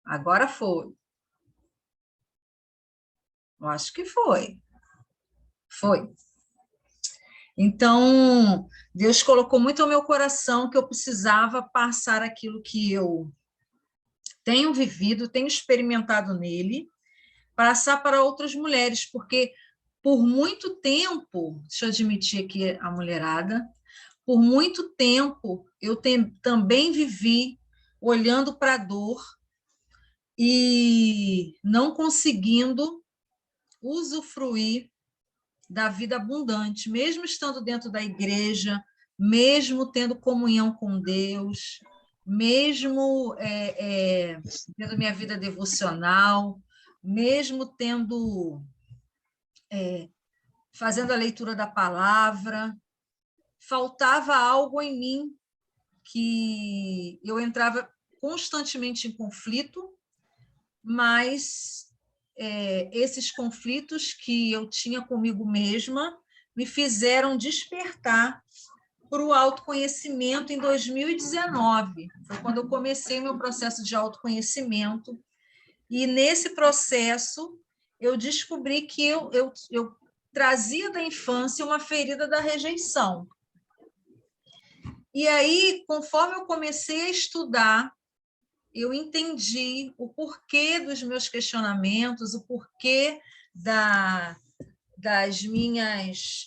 Agora foi. Eu acho que foi. Foi. Então, Deus colocou muito ao meu coração que eu precisava passar aquilo que eu tenho vivido, tenho experimentado nele, passar para outras mulheres, porque por muito tempo, deixa eu admitir aqui a mulherada, por muito tempo eu também vivi olhando para a dor e não conseguindo usufruir da vida abundante, mesmo estando dentro da igreja, mesmo tendo comunhão com Deus, mesmo tendo minha vida devocional, mesmo tendo fazendo a leitura da palavra, faltava algo em mim que eu entrava constantemente em conflito, mas esses conflitos que eu tinha comigo mesma me fizeram despertar para o autoconhecimento em 2019. Foi quando eu comecei meu processo de autoconhecimento. E nesse processo, eu descobri que eu trazia da infância uma ferida da rejeição. E aí, conforme eu comecei a estudar, eu entendi o porquê dos meus questionamentos, o porquê das minhas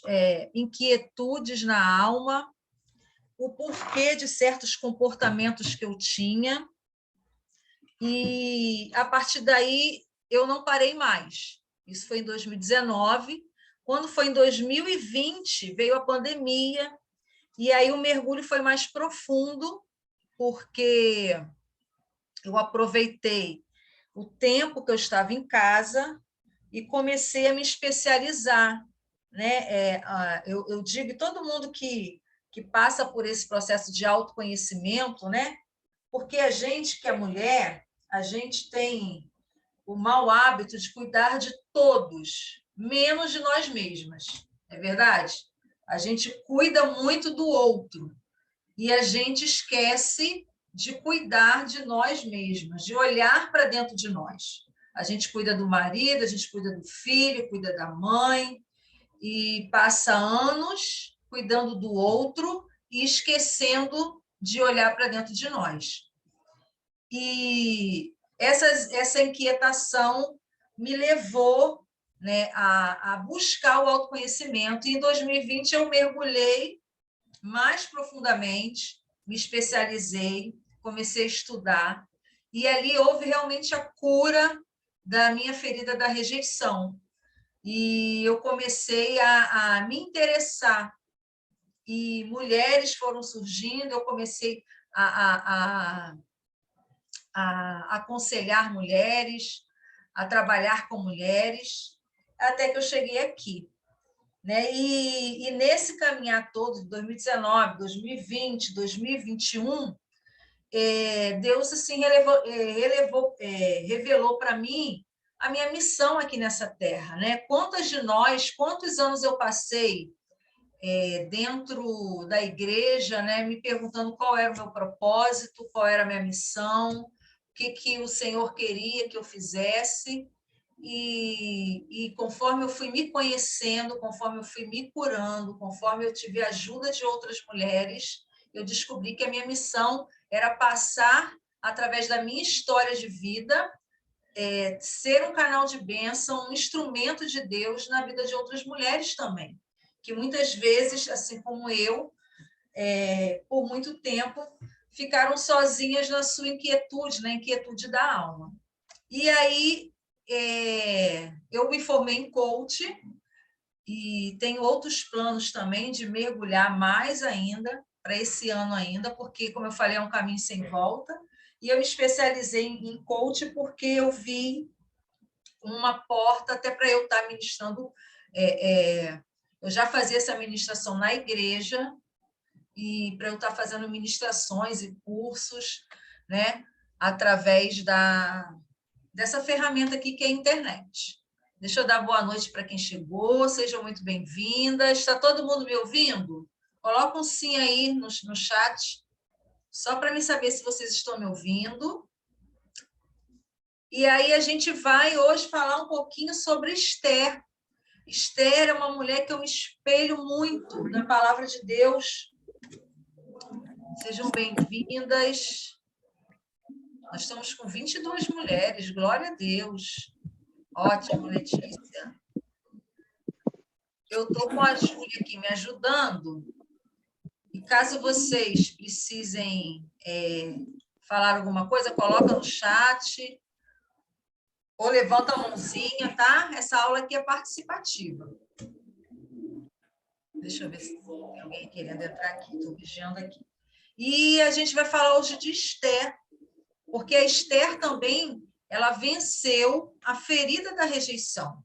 inquietudes na alma, o porquê de certos comportamentos que eu tinha. E, a partir daí, eu não parei mais. Isso foi em 2019. Quando foi em 2020, veio a pandemia, e aí o mergulho foi mais profundo, porque eu aproveitei o tempo que eu estava em casa e comecei a me especializar. Né? Eu digo que todo mundo que passa por esse processo de autoconhecimento, né? Porque a gente que é mulher, a gente tem o mau hábito de cuidar de todos, menos de nós mesmas. É verdade? A gente cuida muito do outro e a gente esquece de cuidar de nós mesmas, de olhar para dentro de nós. A gente cuida do marido, a gente cuida do filho, cuida da mãe, e passa anos cuidando do outro e esquecendo de olhar para dentro de nós. E essa inquietação me levou, né, a buscar o autoconhecimento. E em 2020 eu mergulhei mais profundamente, me especializei, comecei a estudar, e ali houve realmente a cura da minha ferida da rejeição. E eu comecei a me interessar, e mulheres foram surgindo, eu comecei a aconselhar mulheres, a trabalhar com mulheres, até que eu cheguei aqui. Né? E nesse caminhar todo, de 2019, 2020, 2021, Deus assim, revelou para mim a minha missão aqui nessa terra. Né? Quantos anos eu passei dentro da igreja, né, me perguntando qual era o meu propósito, qual era a minha missão, o que o Senhor queria que eu fizesse. E conforme eu fui me conhecendo, conforme eu fui me curando, conforme eu tive a ajuda de outras mulheres, eu descobri que a minha missão era passar, através da minha história de vida, ser um canal de bênção, um instrumento de Deus na vida de outras mulheres também, que muitas vezes, assim como eu, por muito tempo, ficaram sozinhas na sua inquietude, na inquietude da alma. E aí, eu me formei em coach e tenho outros planos também de mergulhar mais ainda, para esse ano ainda, porque, como eu falei, é um caminho sem volta. E eu me especializei em coach porque eu vi uma porta até para eu estar ministrando. Eu já fazia essa ministração na igreja, e para eu estar fazendo ministrações e cursos, né, através dessa ferramenta aqui que é a internet. Deixa eu dar boa noite para quem chegou, sejam muito bem-vindas. Está todo mundo me ouvindo? Coloca um sim aí no chat, só para me saber se vocês estão me ouvindo. E aí a gente vai hoje falar um pouquinho sobre Esther. Esther é uma mulher que eu me espelho muito na palavra de Deus. Sejam bem-vindas. Nós estamos com 22 mulheres, glória a Deus. Ótimo, Letícia. Eu estou com a Júlia aqui me ajudando. E caso vocês precisem falar alguma coisa, coloca no chat ou levanta a mãozinha, tá? Essa aula aqui é participativa. Deixa eu ver se tem alguém querendo entrar aqui. Estou vigiando aqui. E a gente vai falar hoje de Esther, porque a Esther também ela venceu a ferida da rejeição,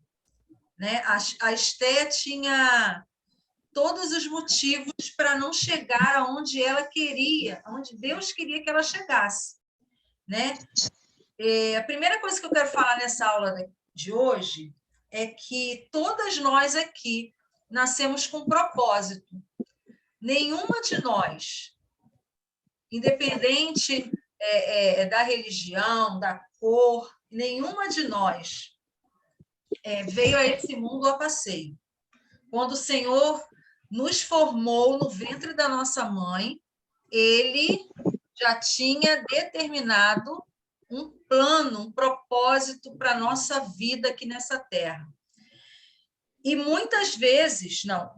né? A Esther tinha todos os motivos para não chegar aonde ela queria, aonde Deus queria que ela chegasse, né? A primeira coisa que eu quero falar nessa aula de hoje é que todas nós aqui nascemos com propósito. Nenhuma de nós, independente da religião, da cor, nenhuma de nós veio a esse mundo a passeio. Quando o Senhor nos formou no ventre da nossa mãe, Ele já tinha determinado um plano, um propósito para a nossa vida aqui nessa terra. E muitas vezes não,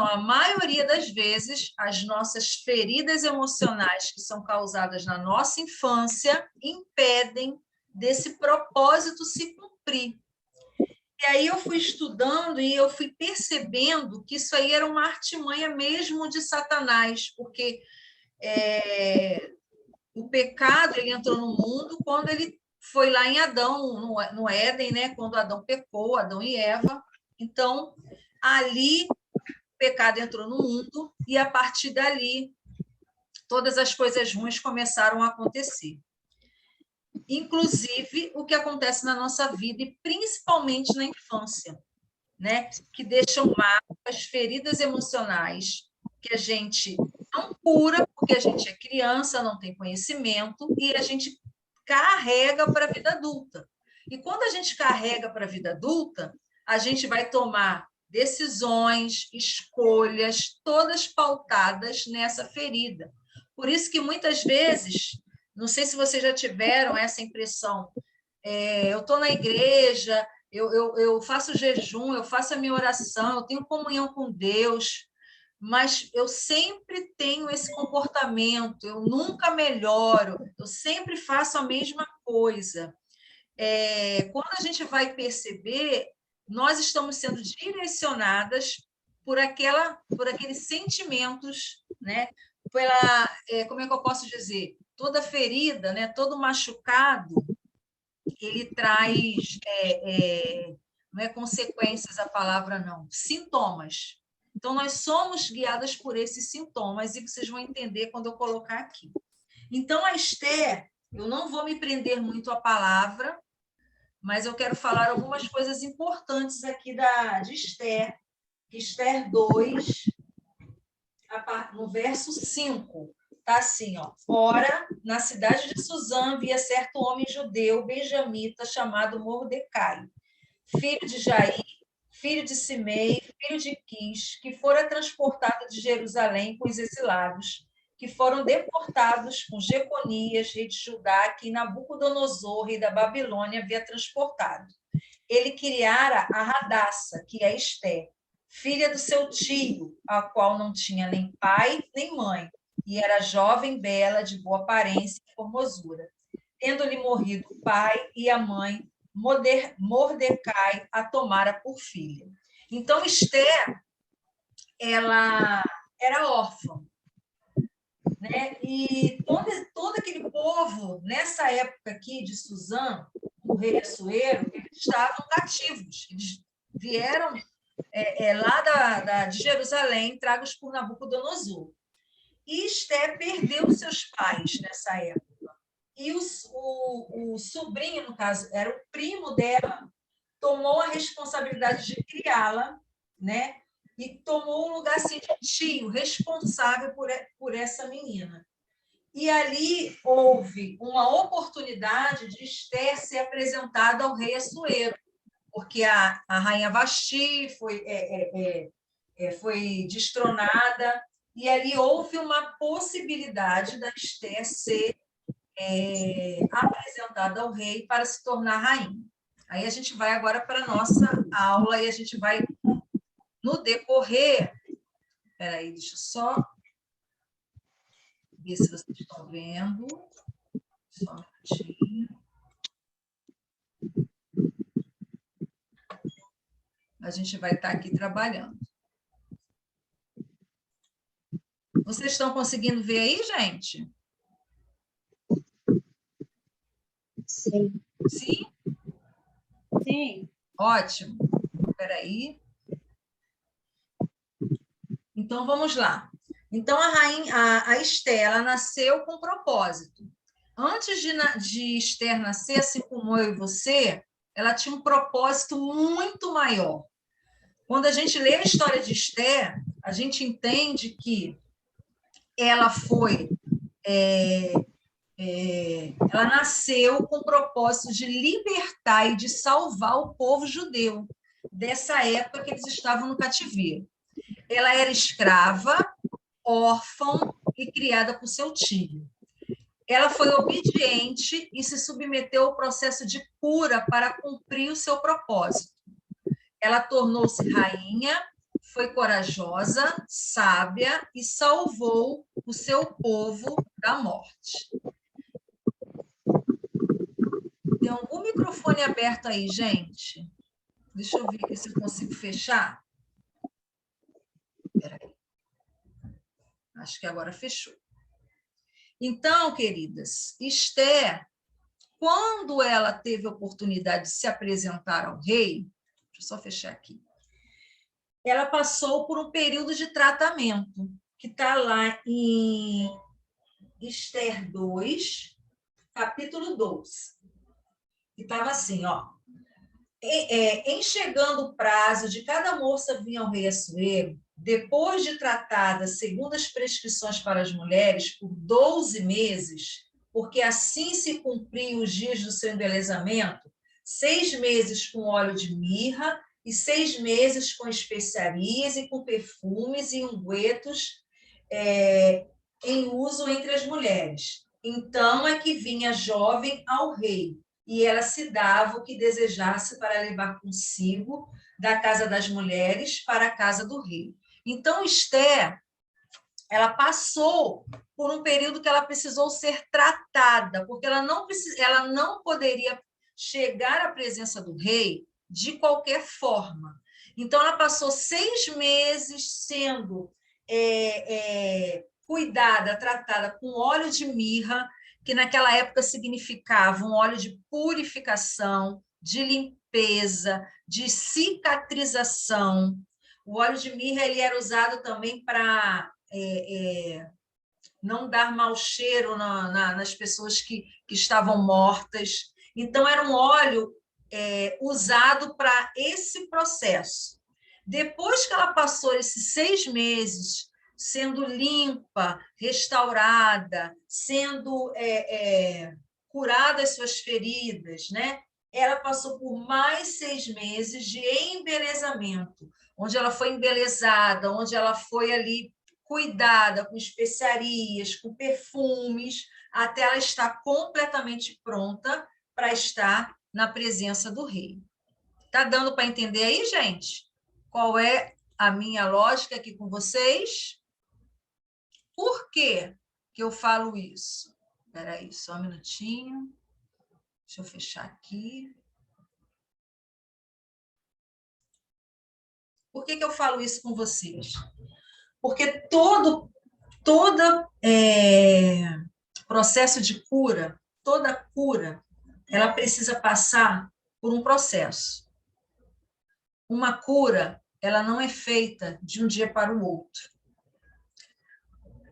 a maioria das vezes, as nossas feridas emocionais que são causadas na nossa infância impedem desse propósito se cumprir. E aí eu fui estudando e eu fui percebendo que isso aí era uma artimanha mesmo de Satanás, porque o pecado ele entrou no mundo quando ele foi lá em Adão, no Éden, né? Quando Adão pecou, Adão e Eva. Então, ali o pecado entrou no mundo e, a partir dali, todas as coisas ruins começaram a acontecer. Inclusive, o que acontece na nossa vida, e principalmente na infância, né? Que deixam marcas, feridas emocionais, que a gente não cura, porque a gente é criança, não tem conhecimento, e a gente carrega para a vida adulta. E quando a gente carrega para a vida adulta, a gente vai tomar decisões, escolhas, todas pautadas nessa ferida. Por isso que muitas vezes, não sei se vocês já tiveram essa impressão, eu estou na igreja, eu faço jejum, eu faço a minha oração, eu tenho comunhão com Deus, mas eu sempre tenho esse comportamento, eu nunca melhoro, eu sempre faço a mesma coisa. Quando a gente vai perceber, nós estamos sendo direcionadas por aqueles sentimentos, né? Como é que eu posso dizer? Toda ferida, né? Todo machucado, ele traz, não é consequências a palavra, não, sintomas. Então, nós somos guiadas por esses sintomas, e vocês vão entender quando eu colocar aqui. Então, a Esther, eu não vou me prender muito à palavra, mas eu quero falar algumas coisas importantes aqui de Esther. Esther 2, no verso 5. Está assim, ó. Ora, na cidade de Suzã havia certo homem judeu, benjamita, chamado Mordecai, filho de Jair, filho de Simei, filho de Quis, que fora transportado de Jerusalém com os exilados, que foram deportados com Jeconias, rei de Judá, que Nabucodonosor, rei da Babilônia, havia transportado. Ele criara a Radassa, que é Esther, filha do seu tio, a qual não tinha nem pai nem mãe, e era jovem, bela, de boa aparência e formosura. Tendo-lhe morrido o pai e a mãe, Mordecai a tomara por filha. Então, Esther, ela era órfã, né? E todo aquele povo, nessa época aqui de Suzã, do rei Assuero, eles estavam cativos. Eles vieram lá de Jerusalém, tragos por Nabucodonosor. E Esther perdeu seus pais nessa época. E o sobrinho, no caso, era o primo dela, tomou a responsabilidade de criá-la, né? E tomou um lugar assim, de tio, responsável por essa menina. E ali houve uma oportunidade de Esther ser apresentada ao rei Assuero, porque a rainha Vasti foi destronada, e ali houve uma possibilidade da Esther ser apresentada ao rei para se tornar rainha. Aí a gente vai agora para a nossa aula e a gente vai, no decorrer... Espera aí, deixa eu só ver se vocês estão vendo. Só um minutinho. A gente vai estar aqui trabalhando. Vocês estão conseguindo ver aí, gente? Sim. Sim? Sim. Ótimo. Espera aí. Então, vamos lá. Então, a Esther, ela nasceu com propósito. Antes de Esther nascer, assim como eu e você, ela tinha um propósito muito maior. Quando a gente lê a história de Esther, a gente entende que ela ela nasceu com o propósito de libertar e de salvar o povo judeu dessa época que eles estavam no cativeiro. Ela era escrava, órfã e criada por seu tio. Ela foi obediente e se submeteu ao processo de cura para cumprir o seu propósito. Ela tornou-se rainha, foi corajosa, sábia e salvou o seu povo da morte. Tem algum microfone aberto aí, gente? Deixa eu ver aqui se eu consigo fechar. Espera aí. Acho que agora fechou. Então, queridas, Esther, quando ela teve a oportunidade de se apresentar ao rei, deixa eu só fechar aqui, ela passou por um período de tratamento, que está lá em Esther 2, capítulo 12. E estava assim, ó. Em chegando o prazo de cada moça vir ao rei Assuero, depois de tratada segundo as prescrições para as mulheres por 12 meses, porque assim se cumpriam os dias do seu embelezamento, 6 meses com óleo de mirra e 6 meses com especiarias e com perfumes e ungüentos em uso entre as mulheres. Então é que vinha jovem ao rei, e ela se dava o que desejasse para levar consigo da casa das mulheres para a casa do rei. Então, Esther, ela passou por um período que ela precisou ser tratada, porque ela não poderia chegar à presença do rei de qualquer forma. Então, ela passou 6 meses sendo cuidada, tratada com óleo de mirra, que naquela época significava um óleo de purificação, de limpeza, de cicatrização. O óleo de mirra ele era usado também para não dar mau cheiro nas pessoas que estavam mortas. Então, era um óleo usado para esse processo. Depois que ela passou esses 6 meses sendo limpa, restaurada, sendo curada as suas feridas, né? Ela passou por mais 6 meses de embelezamento, onde ela foi embelezada, onde ela foi ali cuidada com especiarias, com perfumes, até ela estar completamente pronta para estar na presença do rei. Tá dando para entender aí, gente? Qual é a minha lógica aqui com vocês? Por que eu falo isso? Espera aí, só um minutinho. Deixa eu fechar aqui. Por que eu falo isso com vocês? Porque todo processo de cura, toda cura, ela precisa passar por um processo. Uma cura, ela não é feita de um dia para o outro.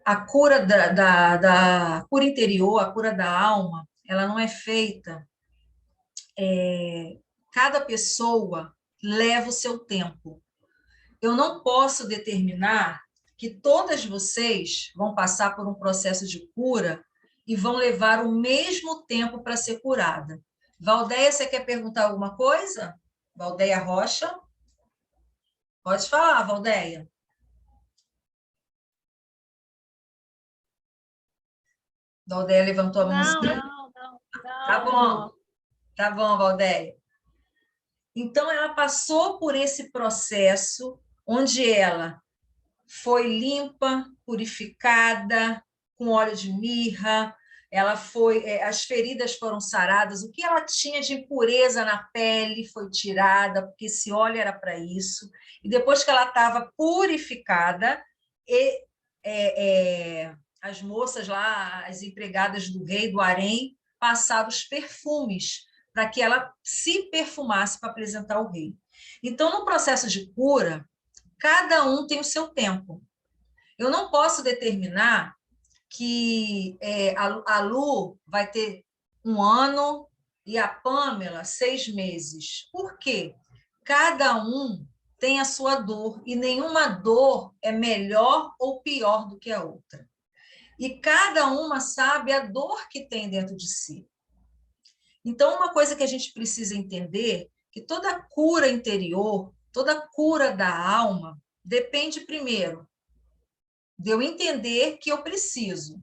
A cura da cura interior, a cura da alma, ela não é feita. Cada pessoa leva o seu tempo. Eu não posso determinar que todas vocês vão passar por um processo de cura e vão levar o mesmo tempo para ser curada. Valdeia, você quer perguntar alguma coisa? Valdeia Rocha? Pode falar, Valdeia. Valdeia levantou a mãozinha. Não. Tá bom, Valdeia. Então, ela passou por esse processo onde ela foi limpa, purificada, com óleo de mirra, as feridas foram saradas, o que ela tinha de impureza na pele foi tirada, porque esse óleo era para isso. E depois que ela estava purificada, as moças lá, as empregadas do rei, do harém, passaram os perfumes para que ela se perfumasse para apresentar ao rei. Então, no processo de cura, cada um tem o seu tempo. Eu não posso determinar que a Lu vai ter 1 ano e a Pamela 6 meses. Por quê? Cada um tem a sua dor e nenhuma dor é melhor ou pior do que a outra. E cada uma sabe a dor que tem dentro de si. Então, uma coisa que a gente precisa entender, que toda cura interior, toda cura da alma, depende primeiro de eu entender que eu preciso.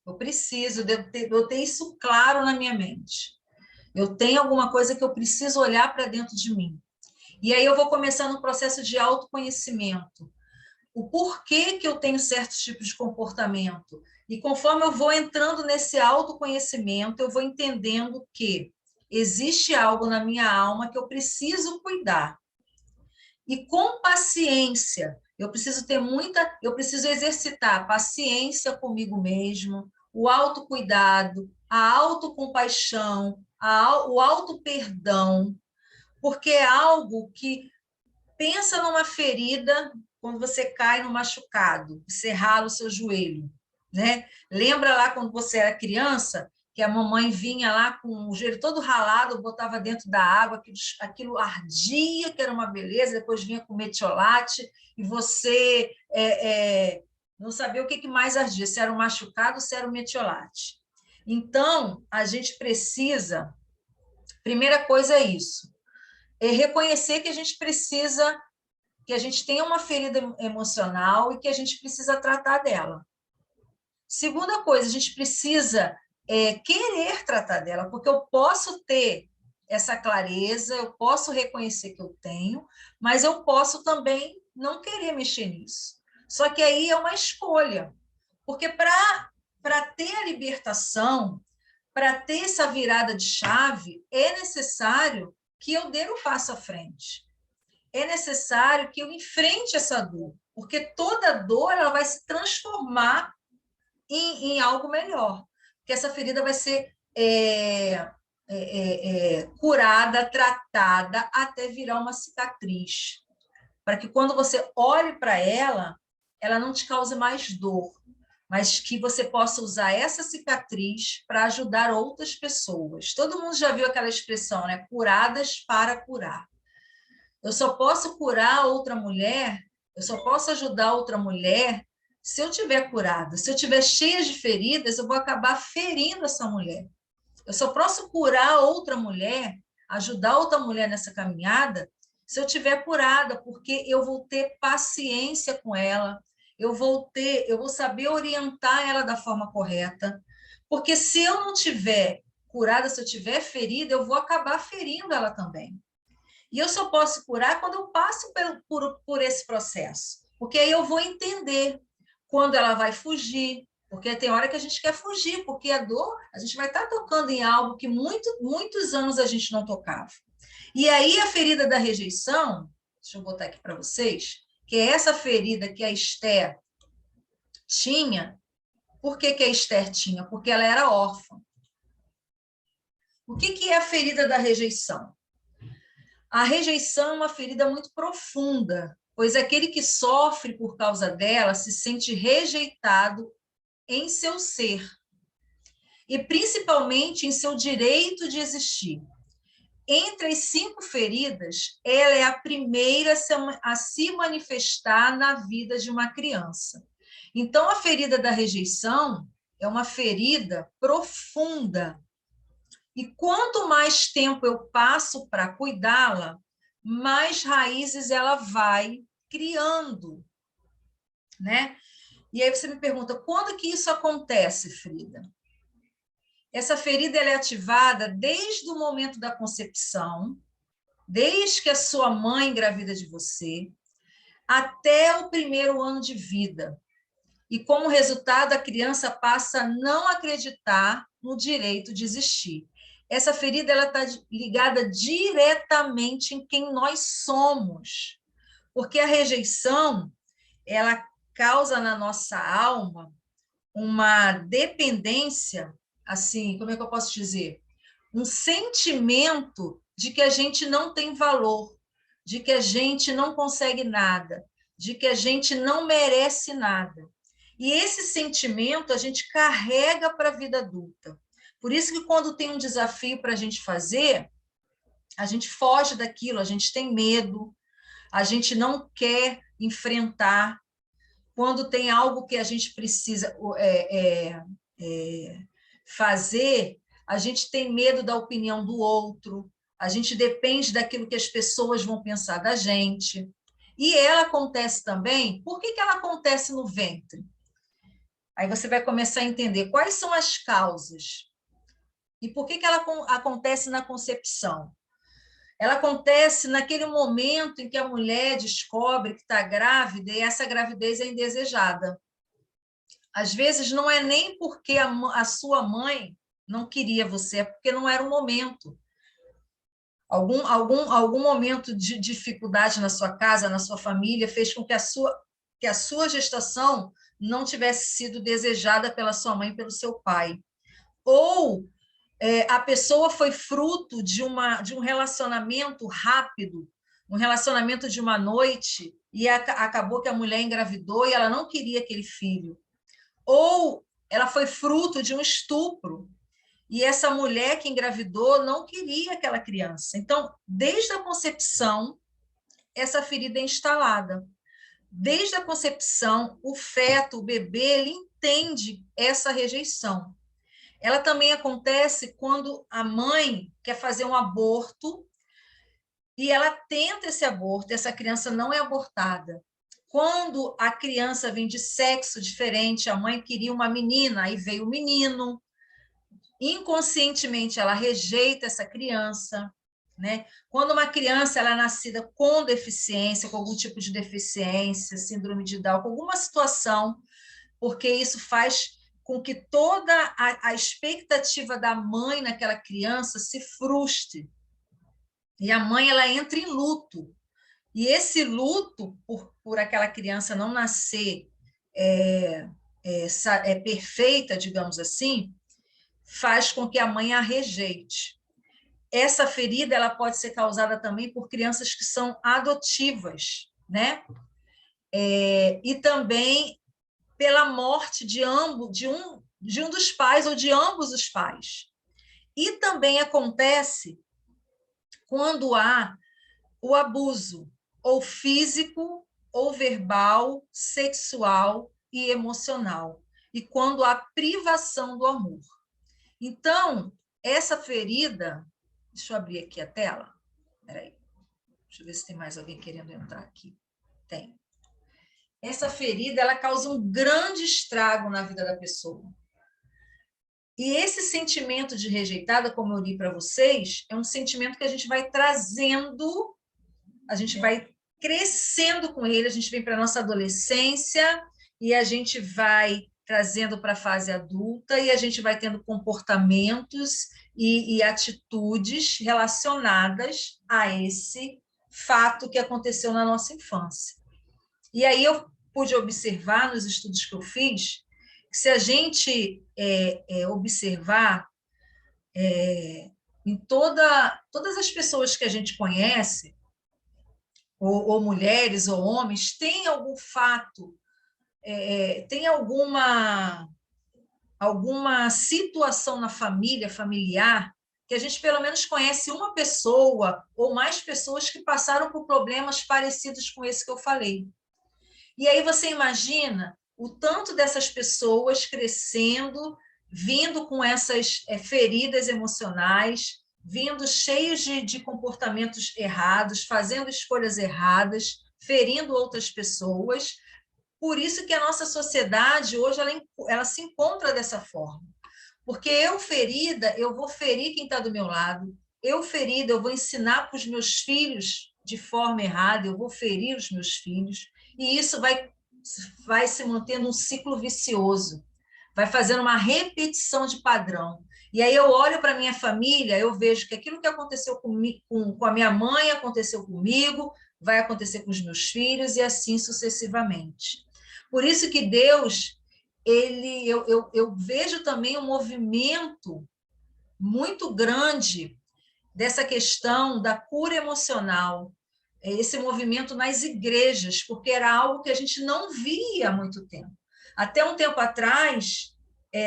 Eu preciso de eu ter isso claro na minha mente. Eu tenho alguma coisa que eu preciso olhar para dentro de mim. E aí eu vou começar no processo de autoconhecimento. O porquê que eu tenho certos tipos de comportamento. E conforme eu vou entrando nesse autoconhecimento, eu vou entendendo que existe algo na minha alma que eu preciso cuidar. E com paciência, eu preciso exercitar a paciência comigo mesmo, o autocuidado, a autocompaixão, o autoperdão, porque é algo que pensa numa ferida quando você cai no machucado, você rala o seu joelho, né? Lembra lá quando você era criança, que a mamãe vinha lá com o joelho todo ralado, botava dentro da água, aquilo ardia, que era uma beleza, depois vinha com metiolate, e você não sabia o que mais ardia, se era o machucado ou se era o metiolate. Então, a gente precisa, primeira coisa é isso, é reconhecer que a gente precisa, que a gente tem uma ferida emocional e que a gente precisa tratar dela. Segunda coisa, a gente precisa querer tratar dela, porque eu posso ter essa clareza, eu posso reconhecer que eu tenho, mas eu posso também não querer mexer nisso. Só que aí é uma escolha, porque para ter a libertação, para ter essa virada de chave, é necessário que eu dê um passo à frente. É necessário que eu enfrente essa dor, porque toda dor ela vai se transformar em algo melhor, porque essa ferida vai ser curada, tratada, até virar uma cicatriz, para que quando você olhe para ela, ela não te cause mais dor, mas que você possa usar essa cicatriz para ajudar outras pessoas. Todo mundo já viu aquela expressão, né? Curadas para curar. Eu só posso curar outra mulher, eu só posso ajudar outra mulher se eu tiver curada. Se eu tiver cheia de feridas, eu vou acabar ferindo essa mulher. Eu só posso curar outra mulher, ajudar outra mulher nessa caminhada, se eu tiver curada, porque eu vou ter paciência com ela, eu vou saber orientar ela da forma correta. Porque se eu não tiver curada, se eu tiver ferida, eu vou acabar ferindo ela também. E eu só posso curar quando eu passo por esse processo. Porque aí eu vou entender quando ela vai fugir, porque tem hora que a gente quer fugir, porque a dor, a gente vai estar tocando em algo que muitos anos a gente não tocava. E aí a ferida da rejeição, deixa eu botar aqui para vocês, que é essa ferida que a Esther tinha. Por que a Esther tinha? Porque ela era órfã. O que é a ferida da rejeição? A rejeição é uma ferida muito profunda, pois aquele que sofre por causa dela se sente rejeitado em seu ser e principalmente em seu direito de existir. Entre as 5 feridas, ela é a primeira a se manifestar na vida de uma criança. Então, a ferida da rejeição é uma ferida profunda. E quanto mais tempo eu passo para cuidá-la, mais raízes ela vai criando, né? E aí você me pergunta, quando que isso acontece, Frida? Essa ferida ela é ativada desde o momento da concepção, desde que a sua mãe engravida de você, até o primeiro ano de vida. E, como resultado, a criança passa a não acreditar no direito de existir. Essa ferida está ligada diretamente em quem nós somos, porque a rejeição ela causa na nossa alma uma dependência, assim, como é que eu posso dizer? Um sentimento de que a gente não tem valor, de que a gente não consegue nada, de que a gente não merece nada. E esse sentimento a gente carrega para a vida adulta. Por isso que quando tem um desafio para a gente fazer, a gente foge daquilo, a gente tem medo, a gente não quer enfrentar. Quando tem algo que a gente precisa fazer, a gente tem medo da opinião do outro, a gente depende daquilo que as pessoas vão pensar da gente. E ela acontece também, por que ela acontece no ventre? Aí você vai começar a entender quais são as causas e por que ela acontece na concepção. Ela acontece naquele momento em que a mulher descobre que está grávida e essa gravidez é indesejada. Às vezes não é nem porque a sua mãe não queria você, é porque não era o momento. Algum momento de dificuldade na sua casa, na sua família, fez com que a sua gestação não tivesse sido desejada pela sua mãe e pelo seu pai. Ou a pessoa foi fruto de um relacionamento rápido, um relacionamento de uma noite, e acabou que a mulher engravidou e ela não queria aquele filho. Ou ela foi fruto de um estupro, e essa mulher que engravidou não queria aquela criança. Então, desde a concepção, essa ferida é instalada. Desde a concepção, o feto, o bebê, ele entende essa rejeição. Ela também acontece quando a mãe quer fazer um aborto e ela tenta esse aborto, essa criança não é abortada. Quando a criança vem de sexo diferente, a mãe queria uma menina, aí veio o menino, inconscientemente ela rejeita essa criança, né? Quando uma criança ela é nascida com deficiência, com algum tipo de deficiência, síndrome de Down, com alguma situação, porque isso faz com que toda a expectativa da mãe naquela criança se frustre. E a mãe ela entra em luto. E esse luto por aquela criança não nascer perfeita, digamos assim, faz com que a mãe a rejeite. Essa ferida ela pode ser causada também por crianças que são adotivas, né? E também pela morte de um dos pais ou de ambos os pais. E também acontece quando há o abuso, ou físico, ou verbal, sexual e emocional, e quando há privação do amor. Então, essa ferida, deixa eu abrir aqui a tela, peraí, deixa eu ver se tem mais alguém querendo entrar aqui. Tem. Essa ferida, ela causa um grande estrago na vida da pessoa. E esse sentimento de rejeitada, como eu li para vocês, é um sentimento que a gente vai trazendo, a gente vai crescendo com ele, a gente vem para a nossa adolescência e a gente vai trazendo para a fase adulta e a gente vai tendo comportamentos e atitudes relacionadas a esse fato que aconteceu na nossa infância. E aí eu pude observar nos estudos que eu fiz que se a gente observar em todas as pessoas que a gente conhece, ou mulheres ou homens, tem algum fato, tem alguma situação na família, familiar, que a gente pelo menos conhece uma pessoa ou mais pessoas que passaram por problemas parecidos com esse que eu falei. E aí você imagina o tanto dessas pessoas crescendo, vindo com essas feridas emocionais, vindo cheios de comportamentos errados, fazendo escolhas erradas, ferindo outras pessoas. Por isso que a nossa sociedade hoje ela se encontra dessa forma. Porque eu ferida, eu vou ferir quem está do meu lado. Eu ferida, eu vou ensinar para os meus filhos de forma errada, eu vou ferir os meus filhos. E isso vai se mantendo um ciclo vicioso, vai fazendo uma repetição de padrão. E aí eu olho para a minha família, eu vejo que aquilo que aconteceu com a minha mãe aconteceu comigo, vai acontecer com os meus filhos e assim sucessivamente. Por isso que Deus, eu vejo também um movimento muito grande dessa questão da cura emocional, esse movimento nas igrejas, porque era algo que a gente não via há muito tempo. Até um tempo atrás,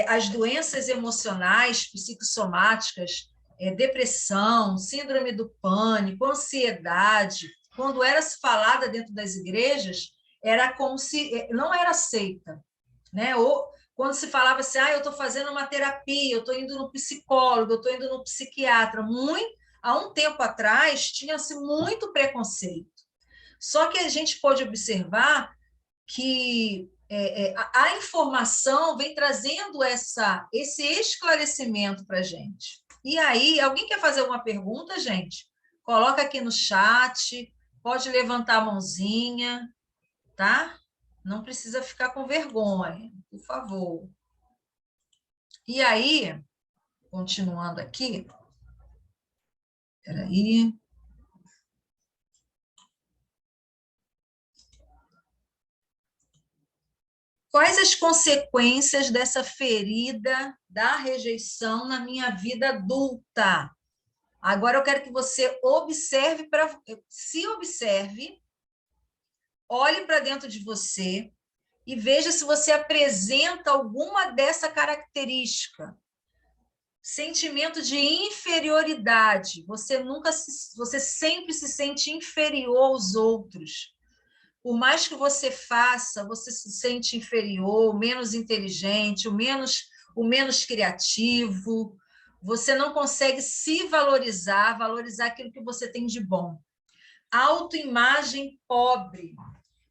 as doenças emocionais, psicossomáticas, depressão, síndrome do pânico, ansiedade, quando era falada dentro das igrejas, era como se não era aceita, né? Ou quando se falava assim, eu estou fazendo uma terapia, eu estou indo no psicólogo, eu estou indo no psiquiatra. Há um tempo atrás, tinha-se muito preconceito. Só que a gente pode observar que a informação vem trazendo esse esclarecimento para a gente. E aí, alguém quer fazer alguma pergunta, gente? Coloca aqui no chat, pode levantar a mãozinha, tá? Não precisa ficar com vergonha, por favor. E aí, continuando aqui, peraí. Quais as consequências dessa ferida da rejeição na minha vida adulta? Agora eu quero que você se observe, olhe para dentro de você e veja se você apresenta alguma dessa característica. Sentimento de inferioridade. Você sempre se sente inferior aos outros. Por mais que você faça, você se sente inferior, menos inteligente, o menos criativo. Você não consegue se valorizar aquilo que você tem de bom. Autoimagem pobre.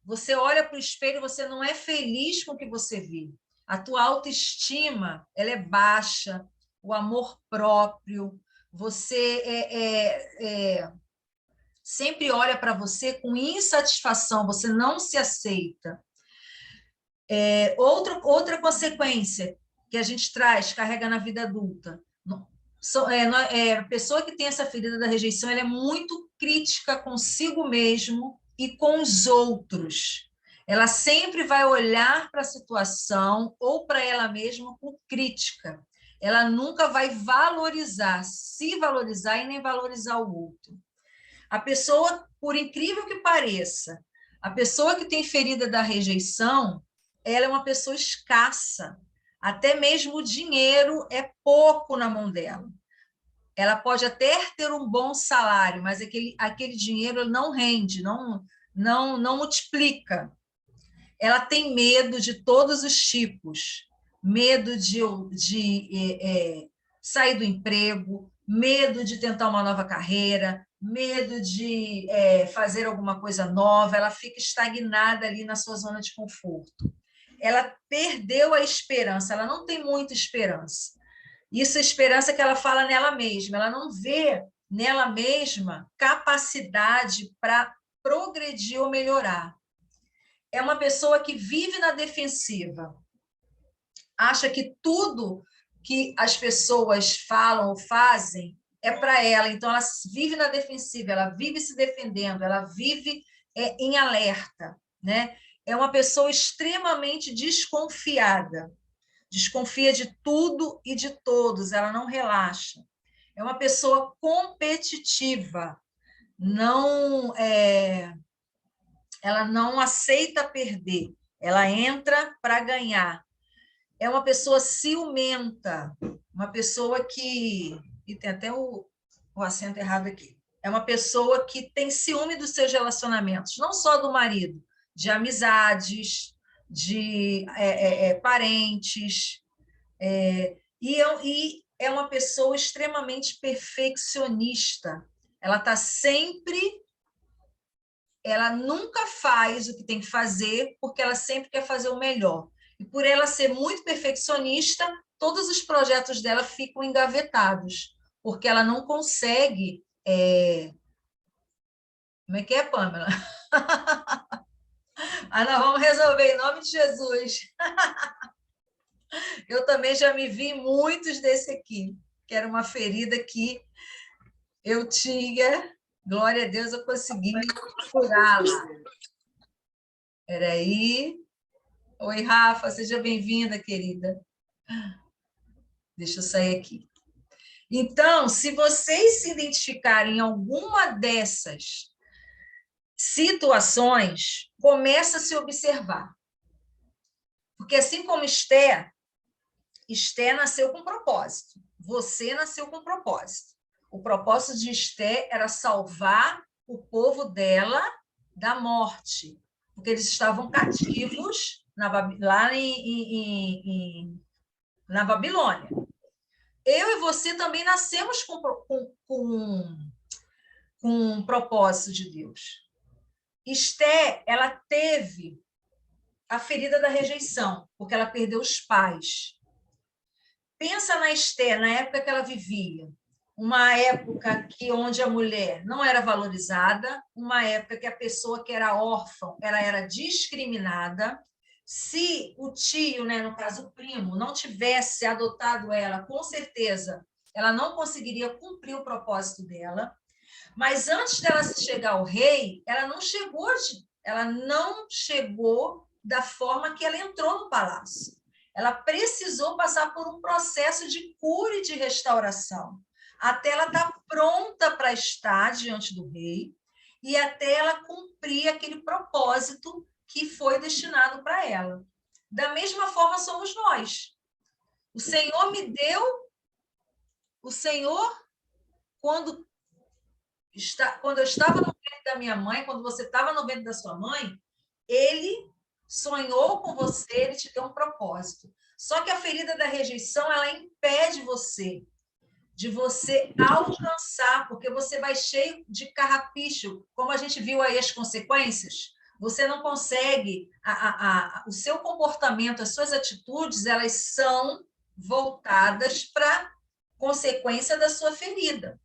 Você olha para o espelho, você não é feliz com o que você vê. A tua autoestima, ela é baixa, o amor próprio, você sempre olha para você com insatisfação, você não se aceita. Outra consequência que a gente carrega na vida adulta, a pessoa que tem essa ferida da rejeição, ela é muito crítica consigo mesmo e com os outros. Ela sempre vai olhar para a situação ou para ela mesma com crítica. Ela nunca vai se valorizar e nem valorizar o outro. A pessoa, por incrível que pareça, a pessoa que tem ferida da rejeição, ela é uma pessoa escassa. Até mesmo o dinheiro é pouco na mão dela. Ela pode até ter um bom salário, mas aquele dinheiro não rende, não multiplica. Ela tem medo de todos os tipos. Medo de sair do emprego, medo de tentar uma nova carreira, medo de fazer alguma coisa nova, ela fica estagnada ali na sua zona de conforto. Ela perdeu a esperança, ela não tem muita esperança. Isso é esperança que ela fala nela mesma, ela não vê nela mesma capacidade para progredir ou melhorar. É uma pessoa que vive na defensiva, acha que tudo que as pessoas falam ou fazem é para ela, então ela vive na defensiva, ela vive se defendendo, ela vive em alerta, né? É uma pessoa extremamente desconfiada, desconfia de tudo e de todos, ela não relaxa. É uma pessoa competitiva, ela não aceita perder, ela entra para ganhar. É uma pessoa ciumenta, uma pessoa que... E tem até o acento errado aqui. É uma pessoa que tem ciúme dos seus relacionamentos, não só do marido, de amizades, de parentes, e é uma pessoa extremamente perfeccionista. Ela está sempre, ela nunca faz o que tem que fazer, porque ela sempre quer fazer o melhor. E por ela ser muito perfeccionista, todos os projetos dela ficam engavetados, porque ela não consegue. Como é que é, Pamela? Nós vamos resolver em nome de Jesus. Eu também já me vi em muitos desse aqui, que era uma ferida que eu tinha. Glória a Deus, eu consegui curá-la. Espera aí. Oi, Rafa, seja bem-vinda, querida. Deixa eu sair aqui. Então, se vocês se identificarem em alguma dessas situações, começa a se observar. Porque assim como Esther nasceu com propósito. Você nasceu com propósito. O propósito de Esther era salvar o povo dela da morte, porque eles estavam cativos lá na Babilônia. Eu e você também nascemos com um propósito de Deus. Esther, ela teve a ferida da rejeição, porque ela perdeu os pais. Pensa na Esther, na época que ela vivia, uma época onde a mulher não era valorizada, uma época que a pessoa que era órfã, ela era discriminada. Se o tio, né, no caso o primo, não tivesse adotado ela, com certeza ela não conseguiria cumprir o propósito dela. Mas antes dela chegar ao rei, ela não chegou da forma que ela entrou no palácio. Ela precisou passar por um processo de cura e de restauração, até ela estar pronta para estar diante do rei e até ela cumprir aquele propósito que foi destinado para ela. Da mesma forma somos nós. O Senhor me deu, o Senhor, quando eu estava no ventre da minha mãe, quando você estava no ventre da sua mãe, ele sonhou com você, ele te deu um propósito. Só que a ferida da rejeição, ela impede você de você alcançar, porque você vai cheio de carrapicho, como a gente viu aí as consequências. Você não consegue, o seu comportamento, as suas atitudes, elas são voltadas para consequência da sua ferida.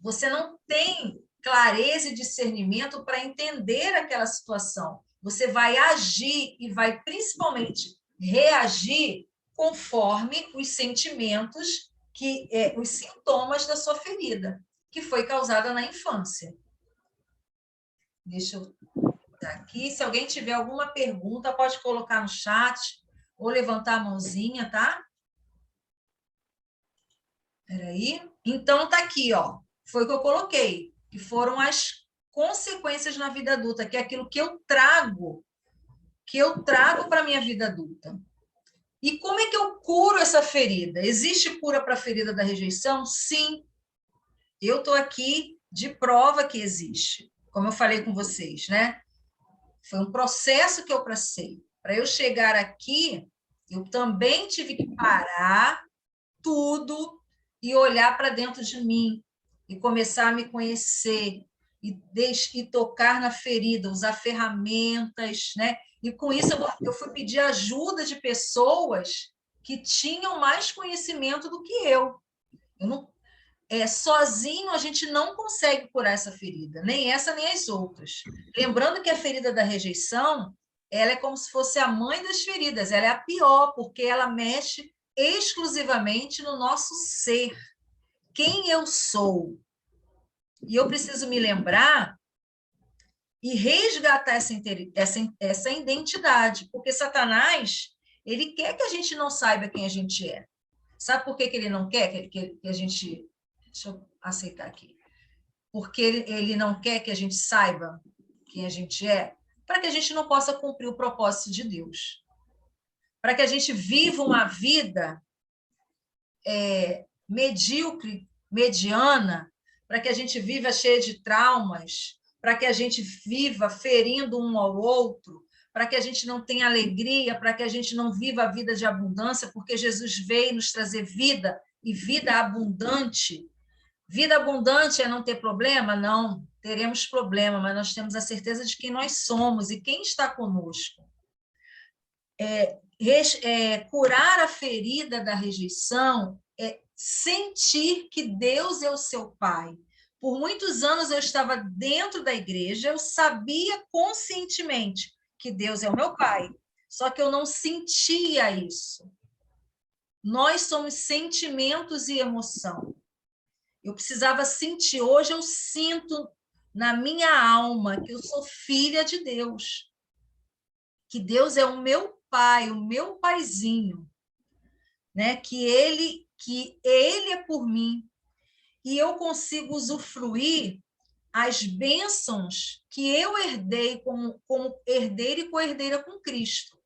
Você não tem clareza e discernimento para entender aquela situação. Você vai agir e vai, principalmente, reagir conforme os sentimentos, os sintomas da sua ferida, que foi causada na infância. Deixa eu botar aqui. Se alguém tiver alguma pergunta, pode colocar no chat ou levantar a mãozinha, tá? Espera aí. Então, tá aqui, ó. Foi o que eu coloquei, que foram as consequências na vida adulta, que é aquilo que eu trago para a minha vida adulta. E como é que eu curo essa ferida? Existe cura para a ferida da rejeição? Sim. Eu estou aqui de prova que existe, como eu falei com vocês, né? Foi um processo que eu passei. Para eu chegar aqui, eu também tive que parar tudo e olhar para dentro de mim e começar a me conhecer e tocar na ferida, usar ferramentas, né? E com isso eu fui pedir ajuda de pessoas que tinham mais conhecimento do que eu. Eu não, sozinho a gente não consegue curar essa ferida, nem essa nem as outras. Lembrando que a ferida da rejeição, ela é como se fosse a mãe das feridas, ela é a pior, porque ela mexe exclusivamente no nosso ser. Quem eu sou? E eu preciso me lembrar e resgatar essa identidade, porque Satanás, ele quer que a gente não saiba quem a gente é. Sabe por que ele não quer que a gente... Deixa eu aceitar aqui. Porque ele não quer que a gente saiba quem a gente é, para que a gente não possa cumprir o propósito de Deus. Para que a gente viva uma vida medíocre, mediana, para que a gente viva cheia de traumas, para que a gente viva ferindo um ao outro, para que a gente não tenha alegria, para que a gente não viva a vida de abundância, porque Jesus veio nos trazer vida e vida abundante. Vida abundante é não ter problema? Não, teremos problema, mas nós temos a certeza de quem nós somos e quem está conosco. Curar a ferida da rejeição é sentir que Deus é o seu Pai. Por muitos anos eu estava dentro da igreja, eu sabia conscientemente que Deus é o meu Pai, só que eu não sentia isso. Nós somos sentimentos e emoção. Eu precisava sentir. Hoje eu sinto na minha alma que eu sou filha de Deus, que Deus é o meu Pai, o meu paizinho, né? Que ele é por mim e eu consigo usufruir as bênçãos que eu herdei como herdeira e co-herdeira com Cristo.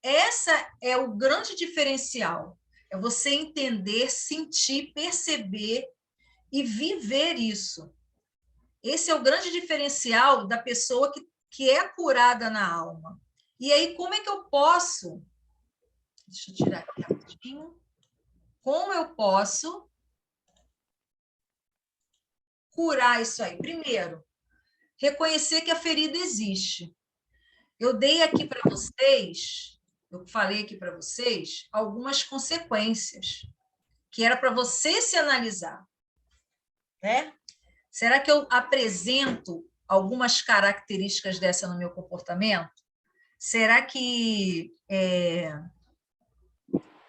Essa é o grande diferencial. É você entender, sentir, perceber e viver isso. Esse é o grande diferencial da pessoa que é curada na alma. E aí, como é que eu posso... Deixa eu tirar aqui rapidinho. Como eu posso curar isso aí? Primeiro, reconhecer que a ferida existe. Eu dei aqui para vocês, eu falei aqui para vocês, algumas consequências, que era para você se analisar. Né? Será que eu apresento algumas características dessa no meu comportamento? Será que,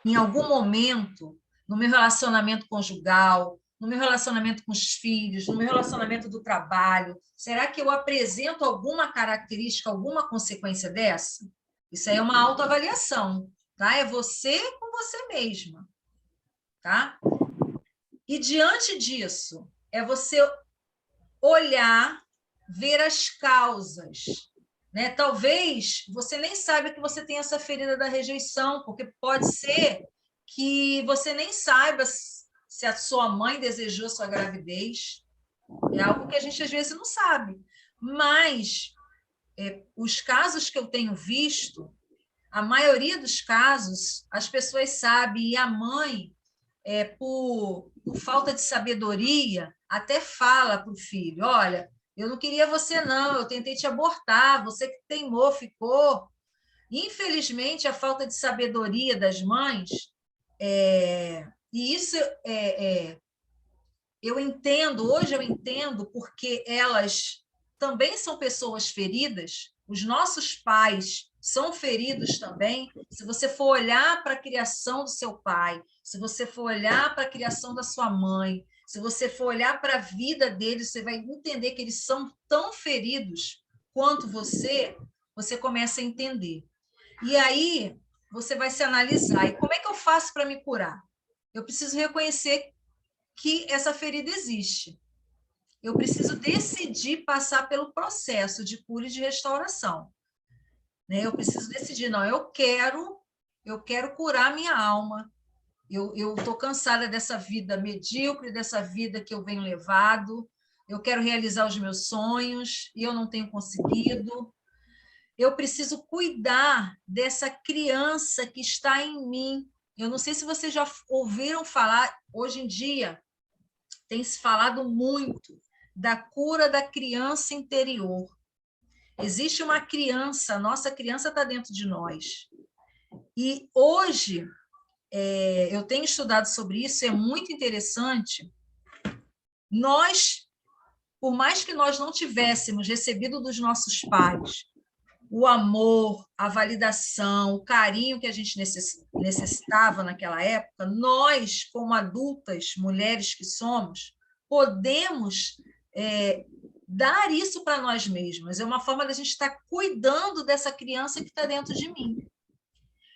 em algum momento, no meu relacionamento conjugal, no meu relacionamento com os filhos, no meu relacionamento do trabalho, será que eu apresento alguma característica, alguma consequência dessa? Isso aí é uma autoavaliação, tá? É você com você mesma, tá? E diante disso, é você olhar, ver as causas, né? Talvez você nem saiba que você tem essa ferida da rejeição, porque pode ser que você nem saiba se a sua mãe desejou sua gravidez. É algo que a gente às vezes não sabe. Mas os casos que eu tenho visto, a maioria dos casos, as pessoas sabem, e a mãe, por falta de sabedoria, até fala para o filho: olha, eu não queria você, não, eu tentei te abortar, você que teimou, ficou. Infelizmente, a falta de sabedoria das mães, e isso eu entendo, hoje eu entendo, porque elas também são pessoas feridas, os nossos pais são feridos também. Se você for olhar para a criação do seu pai, se você for olhar para a criação da sua mãe, se você for olhar para a vida deles, você vai entender que eles são tão feridos quanto você começa a entender. E aí você vai se analisar. E como é que eu faço para me curar? Eu preciso reconhecer que essa ferida existe. Eu preciso decidir passar pelo processo de cura e de restauração. Né? Eu preciso decidir, não, eu quero curar minha alma. Eu estou cansada dessa vida medíocre, dessa vida que eu venho levado. Eu quero realizar os meus sonhos e eu não tenho conseguido. Eu preciso cuidar dessa criança que está em mim. Eu não sei se vocês já ouviram falar, hoje em dia, tem se falado muito da cura da criança interior. Existe uma criança, nossa criança está dentro de nós. E hoje, eu tenho estudado sobre isso, é muito interessante. Nós, por mais que nós não tivéssemos recebido dos nossos pais o amor, a validação, o carinho que a gente necessitava naquela época, nós, como adultas, mulheres que somos, podemos dar isso para nós mesmas. É uma forma da gente estar cuidando dessa criança que está dentro de mim.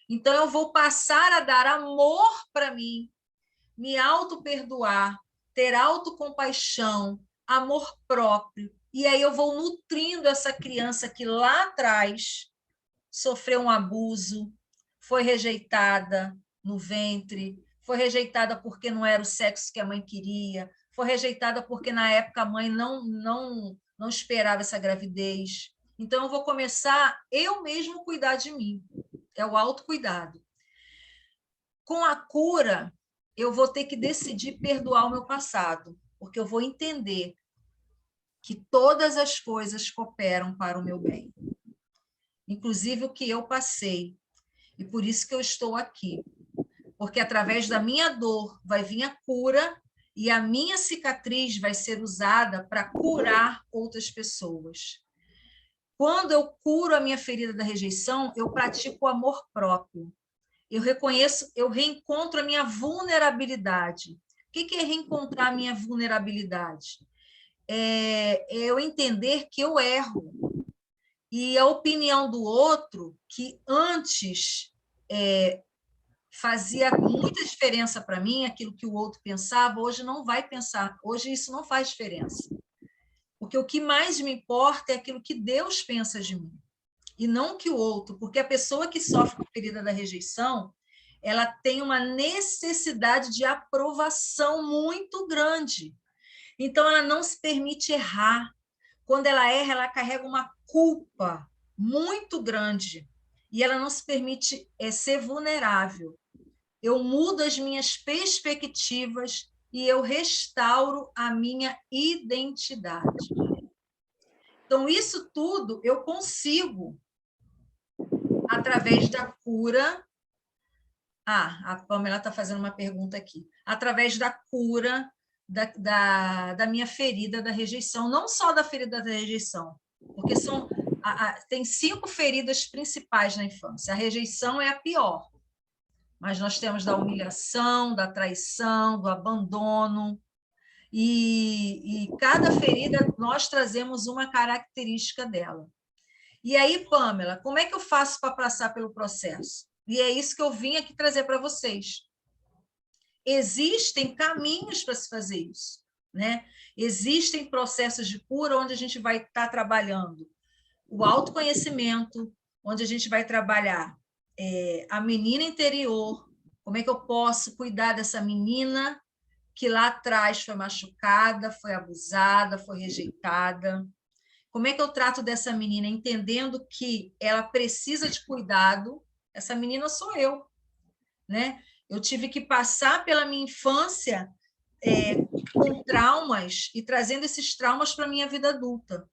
Então, eu vou passar a dar amor para mim, me auto-perdoar, ter autocompaixão, amor próprio. E aí eu vou nutrindo essa criança que lá atrás sofreu um abuso, foi rejeitada no ventre, foi rejeitada porque não era o sexo que a mãe queria, foi rejeitada porque na época a mãe não esperava essa gravidez. Então, eu vou começar eu mesmo cuidar de mim. É o autocuidado. Com a cura, eu vou ter que decidir perdoar o meu passado, porque eu vou entender que todas as coisas cooperam para o meu bem, inclusive o que eu passei. E por isso que eu estou aqui. Porque através da minha dor vai vir a cura e a minha cicatriz vai ser usada para curar outras pessoas. Quando eu curo a minha ferida da rejeição, eu pratico o amor próprio. Eu reconheço, eu reencontro a minha vulnerabilidade. O que é reencontrar a minha vulnerabilidade? É eu entender que eu erro. E a opinião do outro, que antes fazia muita diferença para mim, aquilo que o outro pensava, hoje não vai pensar. Hoje isso não faz diferença. Porque o que mais me importa é aquilo que Deus pensa de mim, e não que o outro, porque a pessoa que sofre com a ferida da rejeição, ela tem uma necessidade de aprovação muito grande. Então, ela não se permite errar. Quando ela erra, ela carrega uma culpa muito grande e ela não se permite ser vulnerável. Eu mudo as minhas perspectivas e eu restauro a minha identidade. Então, isso tudo eu consigo através da cura. A Pamela está fazendo uma pergunta aqui. Através da cura da minha ferida da rejeição, não só da ferida da rejeição, porque tem 5 feridas principais na infância. A rejeição é a pior, mas nós temos da humilhação, da traição, do abandono, e cada ferida nós trazemos uma característica dela. E aí, Pamela, como é que eu faço para passar pelo processo? E é isso que eu vim aqui trazer para vocês. Existem caminhos para se fazer isso, né? Existem processos de cura onde a gente vai estar trabalhando o autoconhecimento, onde a gente vai trabalhar a menina interior, como é que eu posso cuidar dessa menina que lá atrás foi machucada, foi abusada, foi rejeitada. Como é que eu trato dessa menina, entendendo que ela precisa de cuidado? Essa menina sou eu, né? Eu tive que passar pela minha infância com traumas e trazendo esses traumas para a minha vida adulta.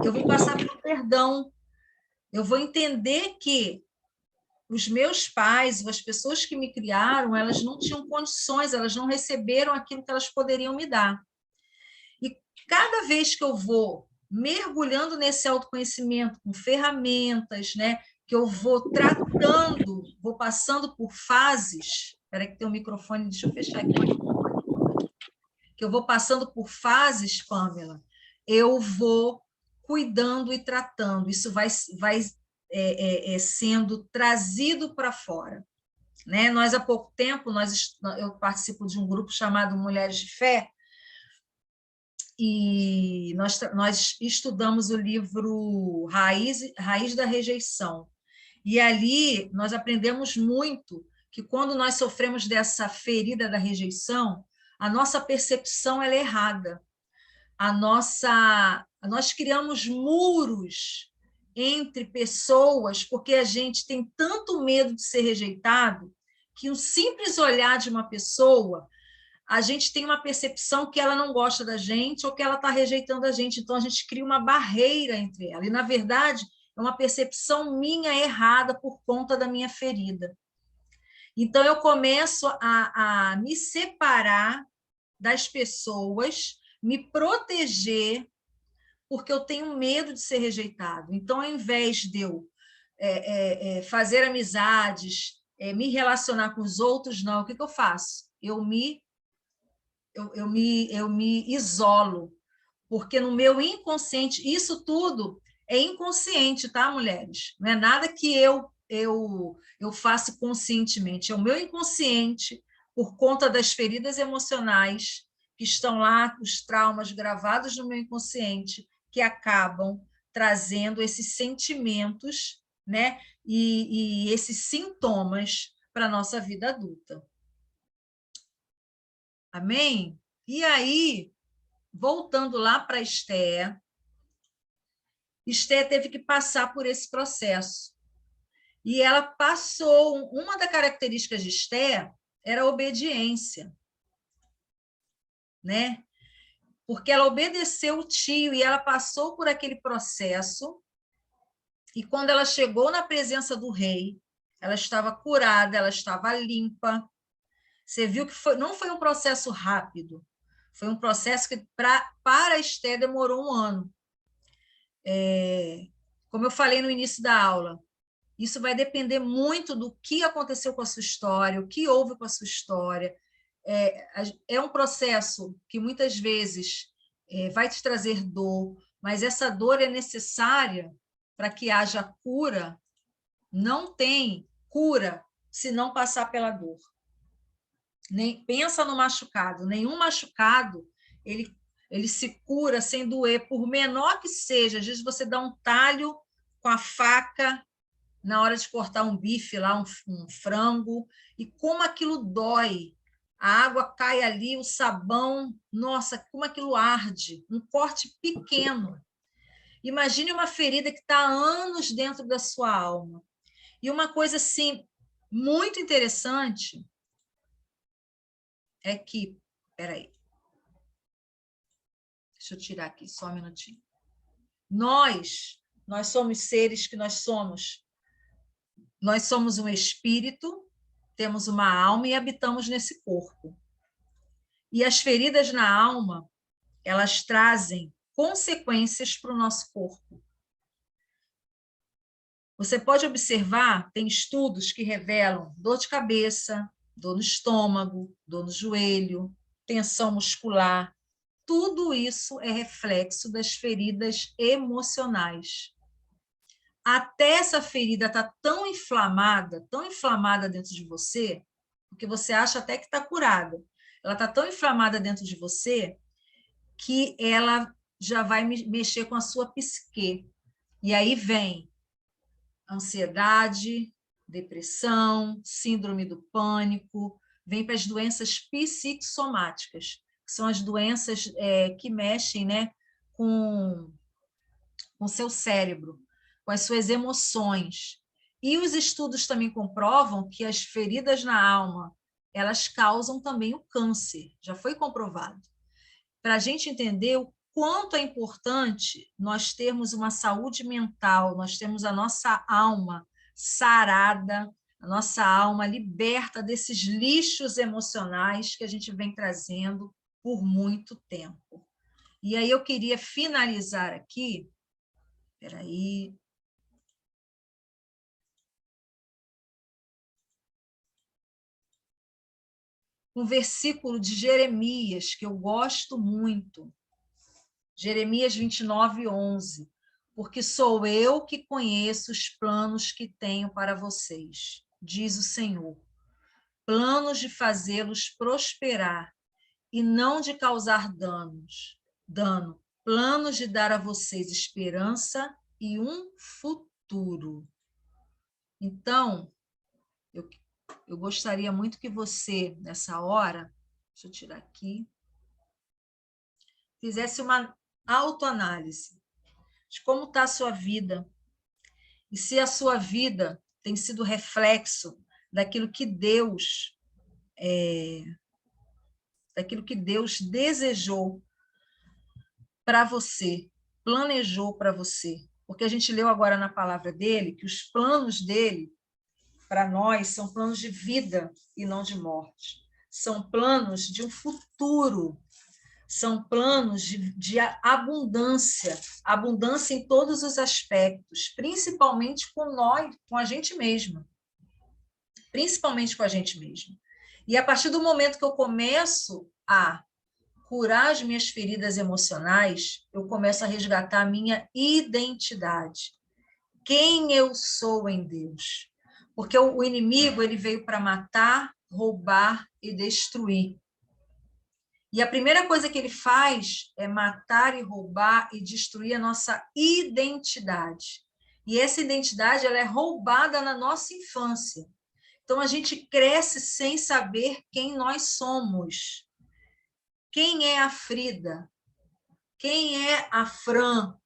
Eu vou passar pelo perdão. Eu vou entender que os meus pais, as pessoas que me criaram, elas não tinham condições, elas não receberam aquilo que elas poderiam me dar. E cada vez que eu vou mergulhando nesse autoconhecimento com ferramentas, né, que eu vou tratando, vou passando por fases. Espera que tem um microfone, deixa eu fechar aqui. Que eu vou passando por fases, Pamela, eu vou cuidando e tratando. Isso vai sendo trazido para fora. Né? Nós, há pouco tempo, eu participo de um grupo chamado Mulheres de Fé, e nós estudamos o livro Raiz da Rejeição. E ali nós aprendemos muito que quando nós sofremos dessa ferida da rejeição, a nossa percepção ela é errada. Nós criamos muros entre pessoas porque a gente tem tanto medo de ser rejeitado que um simples olhar de uma pessoa, a gente tem uma percepção que ela não gosta da gente ou que ela está rejeitando a gente. Então, a gente cria uma barreira entre ela. E, na verdade, é uma percepção minha errada por conta da minha ferida. Então, eu começo a me separar das pessoas, me proteger, porque eu tenho medo de ser rejeitado. Então, ao invés de eu fazer amizades, me relacionar com os outros, não. O que eu faço? Eu me isolo, porque no meu inconsciente, isso tudo é inconsciente, tá, mulheres? Não é nada que eu faço conscientemente, é o meu inconsciente, por conta das feridas emocionais que estão lá, os traumas gravados no meu inconsciente, que acabam trazendo esses sentimentos, né, e esses sintomas para a nossa vida adulta. Amém? E aí, voltando lá para Esté, Esther teve que passar por esse processo. E ela passou, uma das características de Esther era a obediência, né? Porque ela obedeceu o tio e ela passou por aquele processo, e quando ela chegou na presença do rei, ela estava curada, ela estava limpa. Você viu que não foi um processo rápido, foi um processo que para Esther demorou 1 ano. Como eu falei no início da aula, isso vai depender muito do que aconteceu com a sua história, o que houve com a sua história. É um processo que muitas vezes vai te trazer dor, mas essa dor é necessária para que haja cura. Não tem cura se não passar pela dor. Nem pensa no machucado. Nenhum machucado ele se cura sem doer, por menor que seja. Às vezes você dá um talho com a faca na hora de cortar um bife lá, um frango, e como aquilo dói. A água cai ali, o sabão, nossa, como aquilo arde. Um corte pequeno. Imagine uma ferida que está há anos dentro da sua alma. E uma coisa assim muito interessante é que, peraí, deixa eu tirar aqui só um minutinho. Nós somos seres que nós somos um espírito, temos uma alma e habitamos nesse corpo. E as feridas na alma, elas trazem consequências para o nosso corpo. Você pode observar, tem estudos que revelam dor de cabeça, dor no estômago, dor no joelho, tensão muscular. Tudo isso é reflexo das feridas emocionais. Até essa ferida está tão inflamada dentro de você, porque você acha até que está curada. Ela está tão inflamada dentro de você que ela já vai mexer com a sua psique. E aí vem ansiedade, depressão, síndrome do pânico, vem para as doenças psicossomáticas, que são as doenças que mexem, né, com o seu cérebro, com as suas emoções. E os estudos também comprovam que as feridas na alma, elas causam também o câncer, já foi comprovado. Para a gente entender o quanto é importante nós termos uma saúde mental, nós temos a nossa alma sarada, a nossa alma liberta desses lixos emocionais que a gente vem trazendo por muito tempo. E aí eu queria finalizar aqui, espera aí, um versículo de Jeremias, que eu gosto muito, Jeremias 29:11, porque sou eu que conheço os planos que tenho para vocês, diz o Senhor, planos de fazê-los prosperar e não de causar dano, planos de dar a vocês esperança e um futuro. Então, eu gostaria muito que você, nessa hora, deixa eu tirar aqui, fizesse uma autoanálise de como está a sua vida e se a sua vida tem sido reflexo daquilo que Deus desejou para você, planejou para você. Porque a gente leu agora na palavra dele que os planos dele para nós são planos de vida e não de morte. São planos de um futuro. São planos de abundância, abundância em todos os aspectos, principalmente com nós, com a gente mesma. Principalmente com a gente mesma. E a partir do momento que eu começo a curar as minhas feridas emocionais, eu começo a resgatar a minha identidade. Quem eu sou em Deus. Porque o inimigo ele veio para matar, roubar e destruir. E a primeira coisa que ele faz é matar e roubar e destruir a nossa identidade. E essa identidade ela é roubada na nossa infância. Então, a gente cresce sem saber quem nós somos. Quem é a Frida? Quem é a Fran?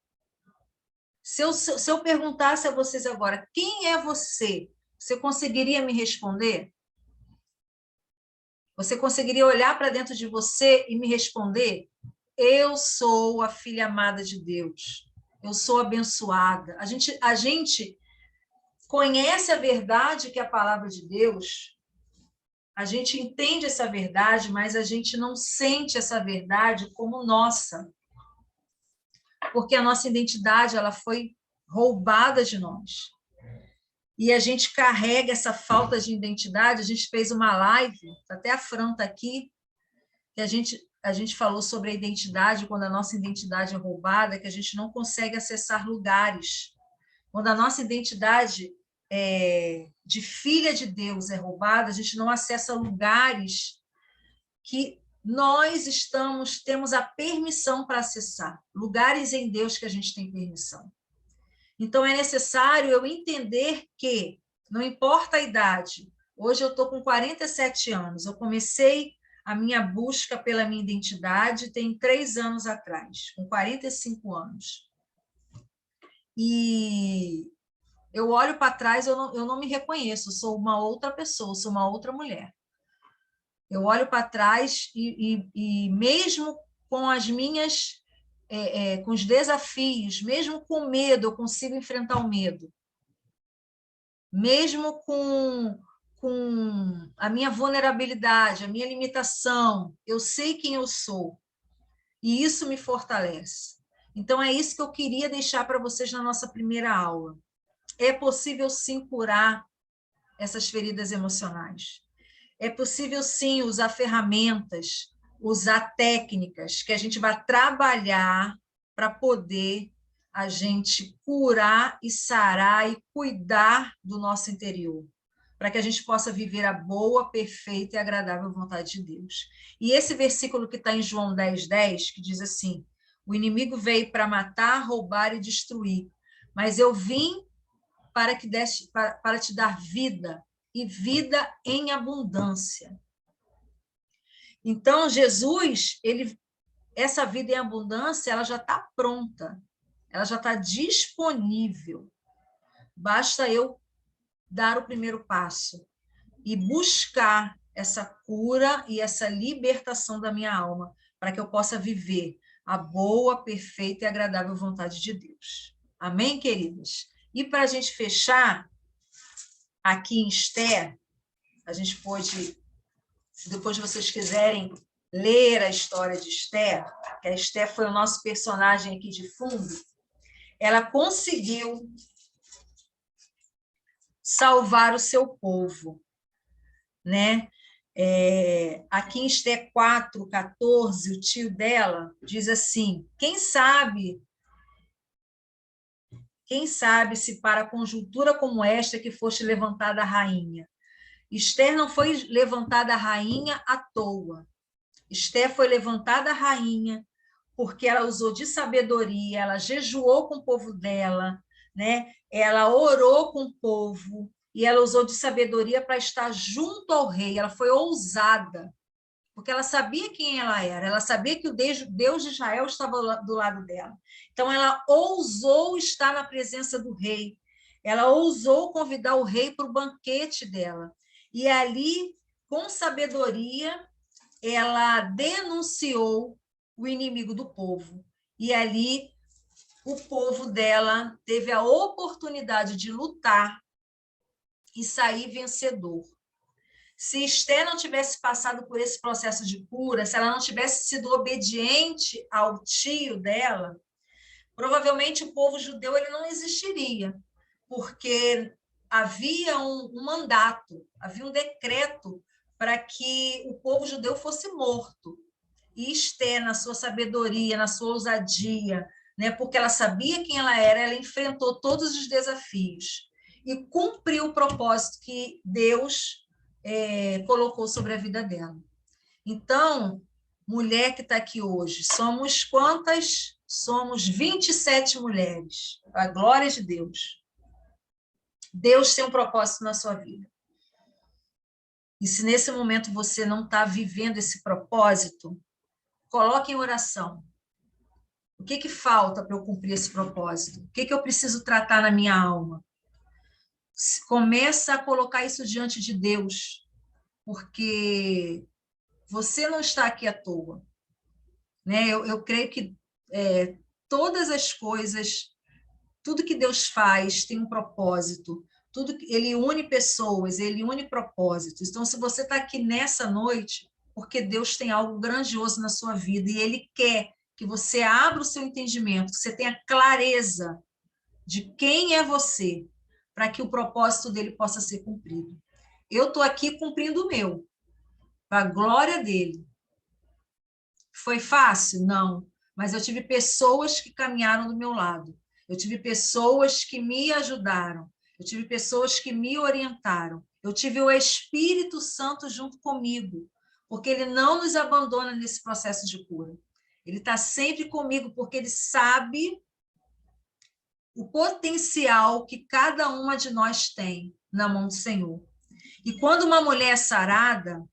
Se eu perguntasse a vocês agora, quem é você? Você conseguiria me responder? Você conseguiria olhar para dentro de você e me responder? Eu sou a filha amada de Deus. Eu sou abençoada. A gente conhece a verdade que é a palavra de Deus. A gente entende essa verdade, mas a gente não sente essa verdade como nossa. Porque a nossa identidade ela foi roubada de nós. E a gente carrega essa falta de identidade. A gente fez uma live, até a Fran está aqui, que a gente falou sobre a identidade, quando a nossa identidade é roubada, que a gente não consegue acessar lugares. Quando a nossa identidade de filha de Deus é roubada, a gente não acessa lugares que nós temos a permissão para acessar, lugares em Deus que a gente tem permissão. Então, é necessário eu entender que, não importa a idade, hoje eu estou com 47 anos, eu comecei a minha busca pela minha identidade tem 3 anos atrás, com 45 anos. E eu olho para trás, eu não me reconheço, eu sou uma outra pessoa, sou uma outra mulher. Eu olho para trás e mesmo com as minhas, com os desafios, mesmo com medo, eu consigo enfrentar o medo. Mesmo com a minha vulnerabilidade, a minha limitação, eu sei quem eu sou. E isso me fortalece. Então, é isso que eu queria deixar para vocês na nossa primeira aula. É possível, sim, curar essas feridas emocionais. É possível, sim, usar ferramentas, usar técnicas que a gente vai trabalhar para poder a gente curar e sarar e cuidar do nosso interior, para que a gente possa viver a boa, perfeita e agradável vontade de Deus. E esse versículo que está em João 10:10, que diz assim, o inimigo veio para matar, roubar e destruir, mas eu vim para te dar vida, e vida em abundância. Então, Jesus, essa vida em abundância, ela já está pronta, ela já está disponível. Basta eu dar o primeiro passo e buscar essa cura e essa libertação da minha alma, para que eu possa viver a boa, perfeita e agradável vontade de Deus. Amém, queridas? E para a gente fechar, aqui em Esther, a gente pode, se depois vocês quiserem ler a história de Esther, que a Esther foi o nosso personagem aqui de fundo, ela conseguiu salvar o seu povo, né? Aqui em Esther 4:14, o tio dela diz assim, quem sabe se para conjuntura como esta que foste levantada a rainha. Esther não foi levantada a rainha à toa. Esther foi levantada a rainha porque ela usou de sabedoria, ela jejuou com o povo dela, né? Ela orou com o povo e ela usou de sabedoria para estar junto ao rei. Ela foi ousada, porque ela sabia quem ela era, ela sabia que o Deus de Israel estava do lado dela. Então, ela ousou estar na presença do rei, ela ousou convidar o rei para o banquete dela. E ali, com sabedoria, ela denunciou o inimigo do povo. E ali, o povo dela teve a oportunidade de lutar e sair vencedor. Se Esther não tivesse passado por esse processo de cura, se ela não tivesse sido obediente ao tio dela, provavelmente o povo judeu ele não existiria, porque havia um mandato, havia um decreto para que o povo judeu fosse morto. E Esther, na sua sabedoria, na sua ousadia, né, porque ela sabia quem ela enfrentou todos os desafios e cumpriu o propósito que Deus colocou sobre a vida dela. Então, mulher que está aqui hoje, somos quantas? Somos 27 mulheres, a glória de Deus. Deus tem um propósito na sua vida. E se nesse momento você não está vivendo esse propósito, coloque em oração. O que falta para eu cumprir esse propósito? O que eu preciso tratar na minha alma? Começa a colocar isso diante de Deus, porque você não está aqui à toa, né? Eu creio que todas as coisas, tudo que Deus faz tem um propósito. Ele une pessoas, ele une propósitos. Então, se você está aqui nessa noite, porque Deus tem algo grandioso na sua vida e Ele quer que você abra o seu entendimento, que você tenha clareza de quem é você, para que o propósito dele possa ser cumprido. Eu estou aqui cumprindo o meu, para a glória dele. Foi fácil? Não. Mas eu tive pessoas que caminharam do meu lado. Eu tive pessoas que me ajudaram. Eu tive pessoas que me orientaram. Eu tive o Espírito Santo junto comigo, porque ele não nos abandona nesse processo de cura. Ele está sempre comigo, porque ele sabe o potencial que cada uma de nós tem na mão do Senhor. E quando uma mulher é sarada,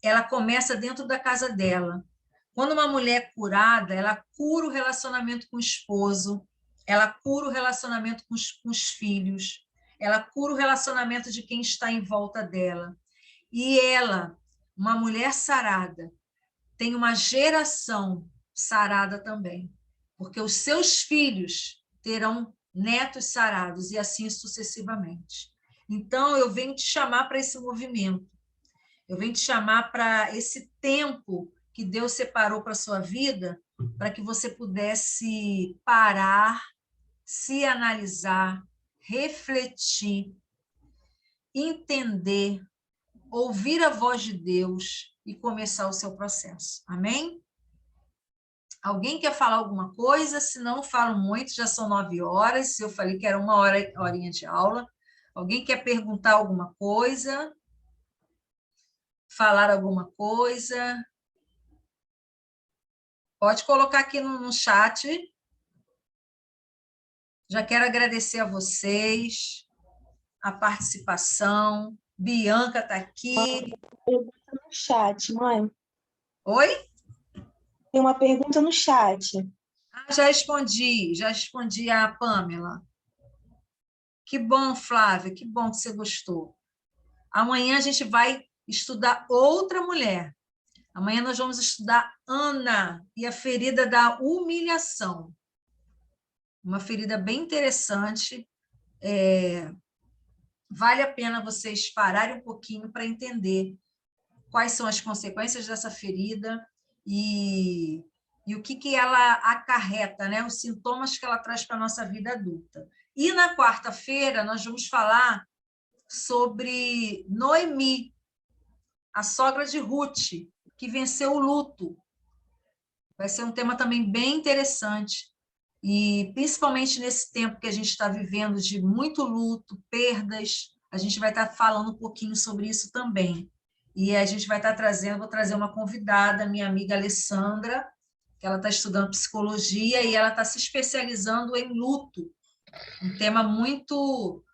ela começa dentro da casa dela. Quando uma mulher é curada, ela cura o relacionamento com o esposo, ela cura o relacionamento com os filhos, ela cura o relacionamento de quem está em volta dela. E ela, uma mulher sarada, tem uma geração sarada também, porque os seus filhos terão netos sarados e assim sucessivamente. Então, eu venho te chamar para esse movimento, eu venho te chamar para esse tempo que Deus separou para a sua vida, para que você pudesse parar, se analisar, refletir, entender, ouvir a voz de Deus e começar o seu processo. Amém? Alguém quer falar alguma coisa? Se não, falo muito, já são 9 horas. Eu falei que era uma horinha de aula. Alguém quer perguntar alguma coisa? Falar alguma coisa? Pode colocar aqui no chat. Já quero agradecer a vocês, a participação. Bianca está aqui. Pergunta no chat, mãe. Oi? Tem uma pergunta no chat. Já respondi a Pamela. Que bom, Flávia, que bom que você gostou. Amanhã a gente vai estudar outra mulher. Amanhã nós vamos estudar Ana e a ferida da humilhação. Uma ferida bem interessante. Vale a pena vocês pararem um pouquinho para entender quais são as consequências dessa ferida e o que ela acarreta, né? Os sintomas que ela traz para a nossa vida adulta. E na quarta-feira nós vamos falar sobre Noemi, a sogra de Ruth, que venceu o luto. Vai ser um tema também bem interessante. E, principalmente nesse tempo que a gente está vivendo de muito luto, perdas, a gente vai estar falando um pouquinho sobre isso também. E a gente vai estar vou trazer uma convidada, minha amiga Alessandra, que ela está estudando psicologia e ela está se especializando em luto, um tema muito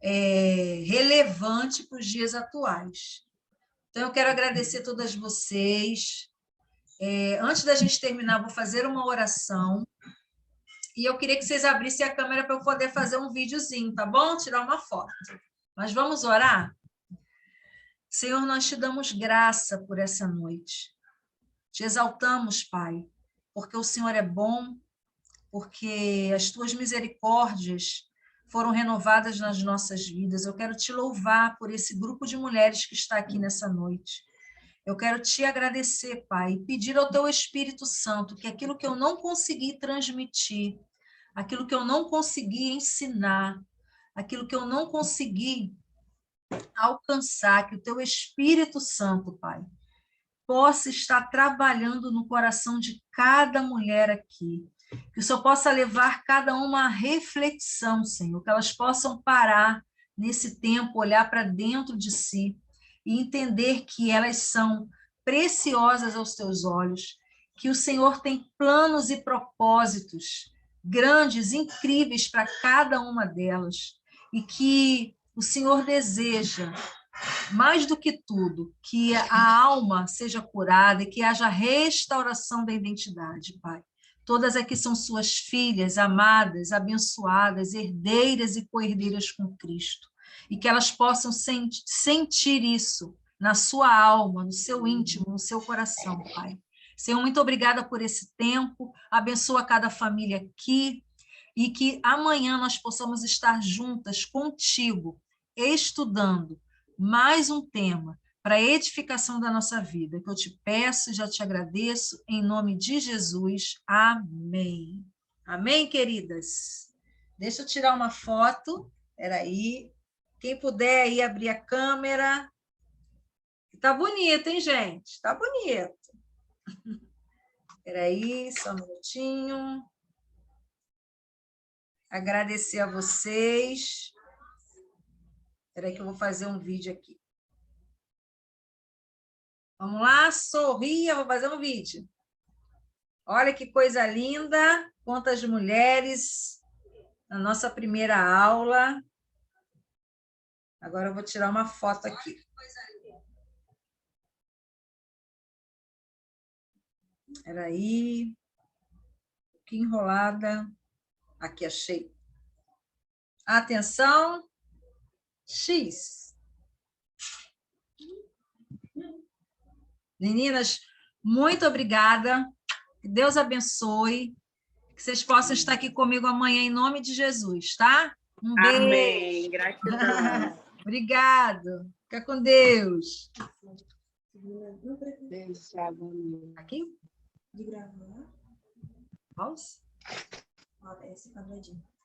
relevante para os dias atuais. Então, eu quero agradecer a todas vocês. Antes da gente terminar, vou fazer uma oração. E eu queria que vocês abrissem a câmera para eu poder fazer um videozinho, tá bom? Tirar uma foto. Mas vamos orar? Senhor, nós te damos graça por essa noite. Te exaltamos, Pai, porque o Senhor é bom, porque as tuas misericórdias foram renovadas nas nossas vidas. Eu quero te louvar por esse grupo de mulheres que está aqui nessa noite. Eu quero te agradecer, Pai, e pedir ao teu Espírito Santo que aquilo que eu não consegui transmitir, aquilo que eu não consegui ensinar, aquilo que eu não consegui alcançar, que o teu Espírito Santo, Pai, possa estar trabalhando no coração de cada mulher aqui. Que o Senhor possa levar cada uma à reflexão, Senhor, que elas possam parar nesse tempo, olhar para dentro de si e entender que elas são preciosas aos teus olhos, que o Senhor tem planos e propósitos grandes, incríveis para cada uma delas, e que o Senhor deseja, mais do que tudo, que a alma seja curada e que haja restauração da identidade, Pai. Todas aqui são suas filhas, amadas, abençoadas, herdeiras e co-herdeiras com Cristo. E que elas possam sentir isso na sua alma, no seu íntimo, no seu coração, Pai. Senhor, muito obrigada por esse tempo. Abençoa cada família aqui. E que amanhã nós possamos estar juntas contigo, estudando mais um tema para a edificação da nossa vida, que eu te peço e já te agradeço, em nome de Jesus. Amém. Amém, queridas? Deixa eu tirar uma foto. Espera aí. Quem puder aí abrir a câmera. Tá bonito, hein, gente? Tá bonito. Espera aí, só um minutinho. Agradecer a vocês. Espera aí que eu vou fazer um vídeo aqui. Vamos lá, sorria, vou fazer um vídeo. Olha que coisa linda, quantas mulheres na nossa primeira aula. Agora eu vou tirar uma foto aqui. Espera aí. Um pouquinho enrolada. Aqui, achei. Atenção. X. Meninas, muito obrigada. Que Deus abençoe. Que vocês possam estar aqui comigo amanhã, em nome de Jesus, tá? Um beijo. Amém. Gratidão. Obrigado. Fica com Deus. Beijo, tchau. Aqui? De gravar. Pause. Ó, esse quadradinho.